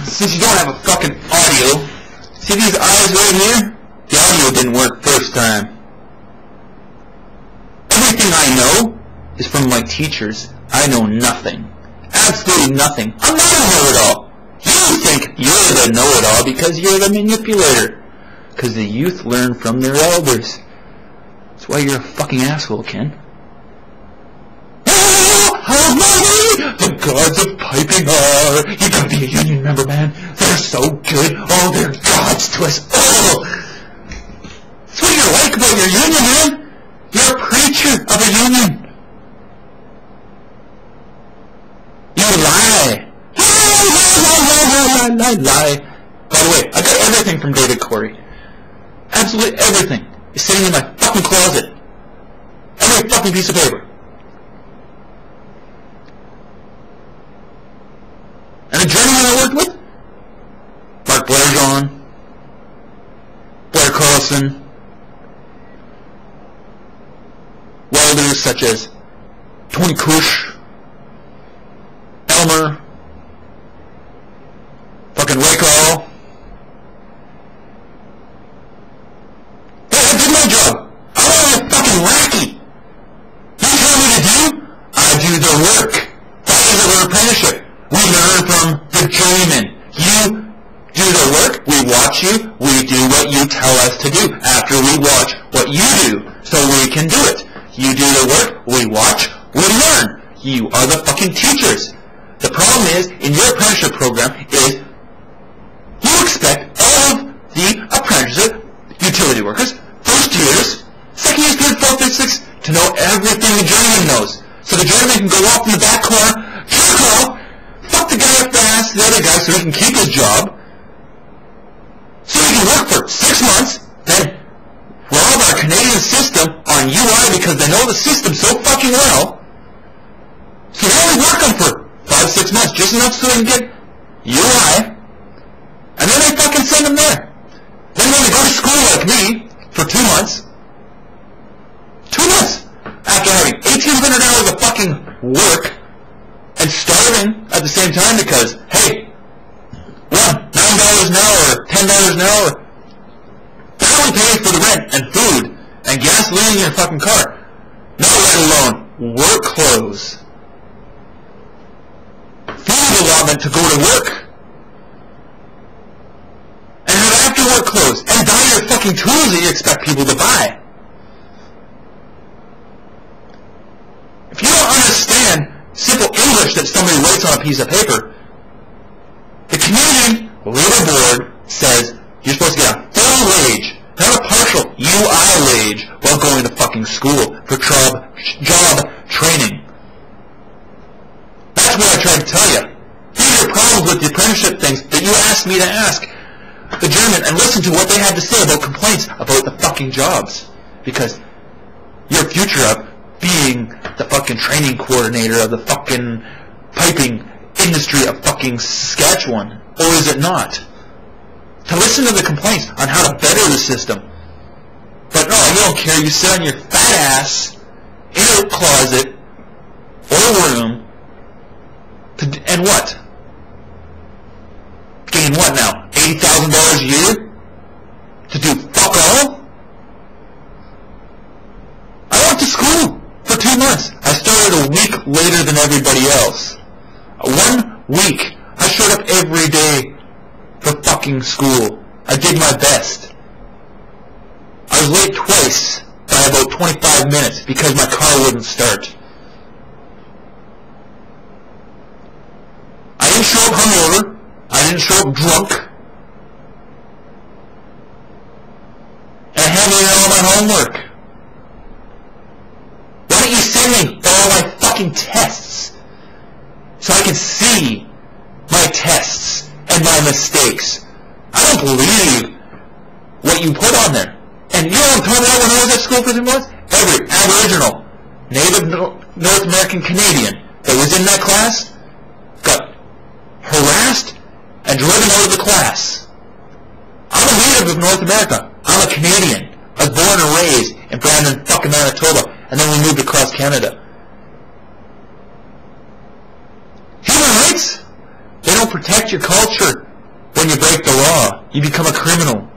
since you don't have a fucking audio, see these eyes right here? The audio didn't work first time. Everything I know is from my teachers. I know nothing. Absolutely nothing. I'm not a know-it-all. You think you're the know-it-all because you're the manipulator. Because the youth learn from their elders. That's why you're a fucking asshole, Ken. Oh, how mighty the gods of piping are. You gotta be a union member, man. They're so good. Oh, they're gods to us all. That's what you like about your union, man. You're a preacher of a union. You lie. Lie. By the way, I got everything from David Corey. Absolutely everything is sitting in my fucking closet. Every fucking piece of paper. And the journeyman I worked with? Mark Blairjohn, Blair Carlson, welders such as Tony Cush, Elmer, fucking Raycall. I did my job. I'm not a fucking lackey. You tell me to do, I do the work. That is an apprenticeship. We learn from the journeyman. You do the work, we watch you, we do what you tell us to do after we watch what you do, so we can do it. You do the work, we watch, we learn. You are the fucking teachers. The problem is, in your apprenticeship program, is you expect all of the apprenticeship utility workers, first years, second years, third, fourth, fifth, sixth, to know everything the journeyman knows. So the journeyman can go off in the back corner, jerk off, fuck the guy up the ass, the other guy, so he can keep his job, so he can work for 6 months, then rob our Canadian system on UI because they know the system so fucking well, so they only work them for 5-6 months, just enough so they can get UI, and then they fucking send them there. Then when they go to school like me, for 2 months, 2 months, after having 1,800 hours of fucking work, and starving at the same time because, hey, $9 an hour or $10 an hour, that only pays for the rent and food and gasoline in your fucking car. Not let alone work clothes, food allotment to go to work, and have after work clothes, and buy your fucking tools that you expect people to buy. If you don't understand simple English that somebody writes on a piece of paper, the Canadian Labour Board says you're supposed to get a full wage, not a partial UI wage, while going to fucking school for job training. That's what I tried to tell you. These are problems with the apprenticeship things that you asked me to ask the German and listen to what they had to say about complaints about the fucking jobs. Because your future of being the fucking training coordinator of the fucking piping industry of fucking Saskatchewan, or is it not? To listen to the complaints on how to better the system. But no, you don't care. You sit on your fat ass in a closet or a room and what? Gain what now? $80,000 a year? To do fuck all? I went to school for 2 months. I started a week later than everybody else. 1 week. I showed up every day for fucking school. I did my best. I was late twice by about 25 minutes because my car wouldn't start. I didn't show up hungover. I didn't show up drunk. And I handed in all my homework. Why don't you send me all my fucking tests so I can see my tests and my mistakes? I don't believe what you put on there. And you know what I'm talking about when I was at school for 3 months? Every Aboriginal, Native North American Canadian that was in that class got harassed and driven out of the class. I'm a native of North America. I'm a Canadian. I was born and raised in Brandon, fucking Manitoba, and then we moved across Canada. Human rights? They don't protect your culture when you break the law. You become a criminal.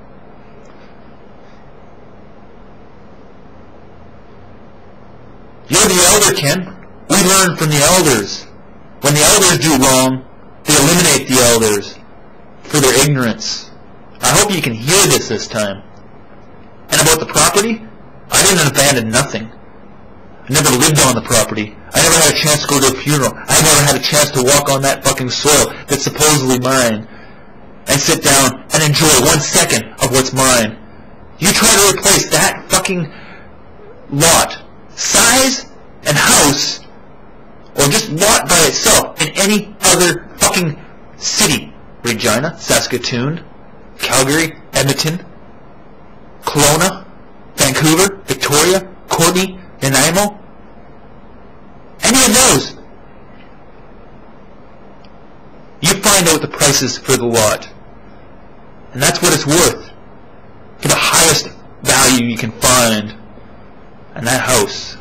You're the elder, Ken. We learn from the elders. When the elders do wrong, they eliminate the elders for their ignorance. I hope you can hear this time. And about the property, I didn't abandon nothing. I never lived on the property. I never had a chance to go to a funeral. I never had a chance to walk on that fucking soil that's supposedly mine and sit down and enjoy 1 second of what's mine. You try to replace that fucking lot, size and house, or just lot by itself in any other fucking city. Regina, Saskatoon, Calgary, Edmonton, Kelowna, Vancouver, Victoria, Courtenay, Nanaimo. Any of those. You find out the prices for the lot. And that's what it's worth. For the highest value you can find. And that house.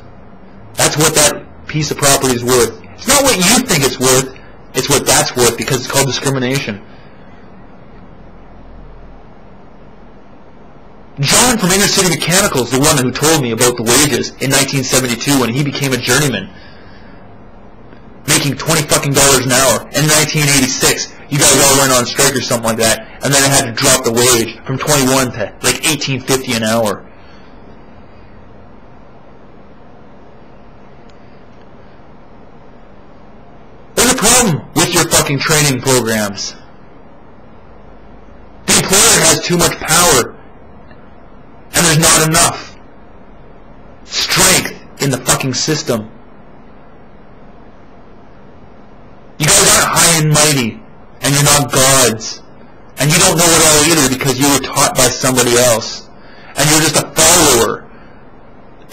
That's what that piece of property is worth. It's not what you think it's worth. It's what that's worth, because it's called discrimination. John from Inner City Mechanicals, the one who told me about the wages in 1972 when he became a journeyman, making $20 an hour. In 1986, you guys all went on strike or something like that, and then they had to drop the wage from 21 to like $18.50 an hour. There's a problem with your fucking training programs. The employer has too much power. And there's not enough strength in the fucking system. You guys aren't high and mighty, and you're not gods. And you don't know it all either because you were taught by somebody else. And you're just a follower.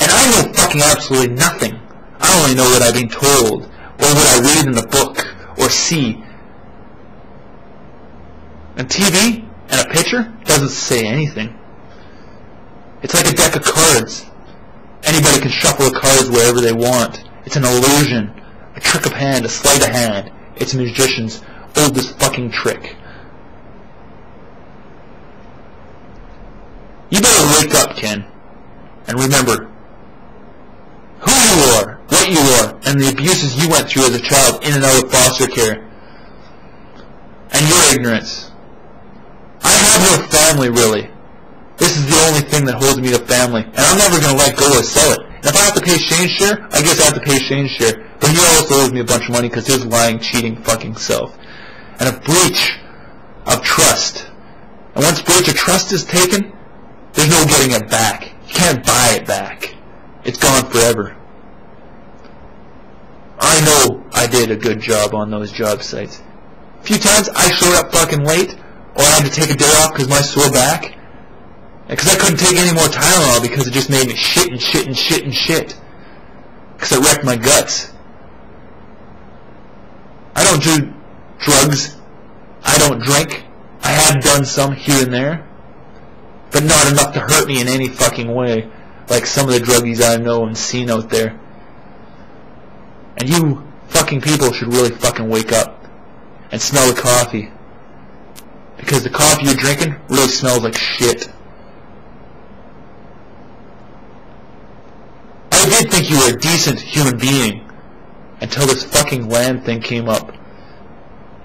And I know fucking absolutely nothing. I only know what I've been told, or what I read in the book, or see. And TV and a picture doesn't say anything. It's like a deck of cards. Anybody can shuffle the cards wherever they want. It's an illusion, a trick of hand, a sleight of hand. It's a magician's oldest fucking trick. You better wake up, Ken, and remember who you are, what you are, and the abuses you went through as a child in and out of foster care, and your ignorance. I have no family, really. This is the only thing that holds me to family, and I'm never going to let go or sell it. And if I have to pay Shane's share, I guess I have to pay Shane's share. But he also owes me a bunch of money because his lying, cheating fucking self. And a breach of trust. And once breach of trust is taken, there's no getting it back. You can't buy it back. It's gone forever. I know I did a good job on those job sites. A few times I showed up fucking late, or I had to take a day off because my sore back. Because I couldn't take any more Tylenol because it just made me shit and shit and shit and shit. Because it wrecked my guts. I don't do drugs. I don't drink. I have done some here and there. But not enough to hurt me in any fucking way. Like some of the druggies I know and seen out there. And you fucking people should really fucking wake up. And smell the coffee. Because the coffee you're drinking really smells like shit. I did think you were a decent human being until this fucking land thing came up,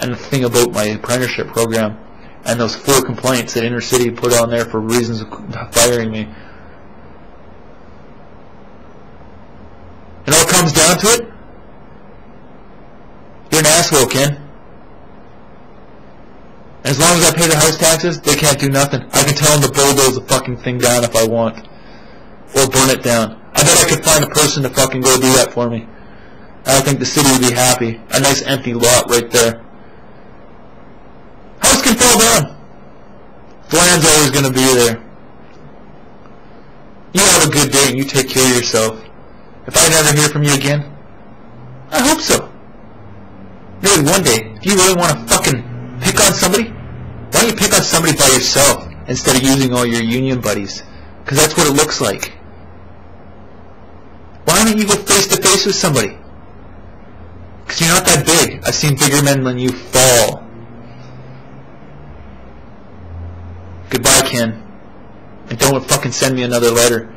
and the thing about my apprenticeship program, and those 4 complaints that Inner City put on there for reasons of firing me. It all comes down to it. You're an asshole, Ken. As long as I pay the house taxes, they can't do nothing. I can tell them to bulldoze the fucking thing down if I want, or burn it down. I bet I could find a person to fucking go do that for me. I think the city would be happy. A nice empty lot right there. House can fall down. The land's always going to be there. You have a good day and you take care of yourself. If I never hear from you again, I hope so. Maybe one day, if you really want to fucking pick on somebody, why don't you pick on somebody by yourself instead of using all your union buddies? Because that's what it looks like. Why don't you go face to face with somebody? Because you're not that big. I've seen bigger men than you fall. Goodbye, Ken. And don't fucking send me another letter.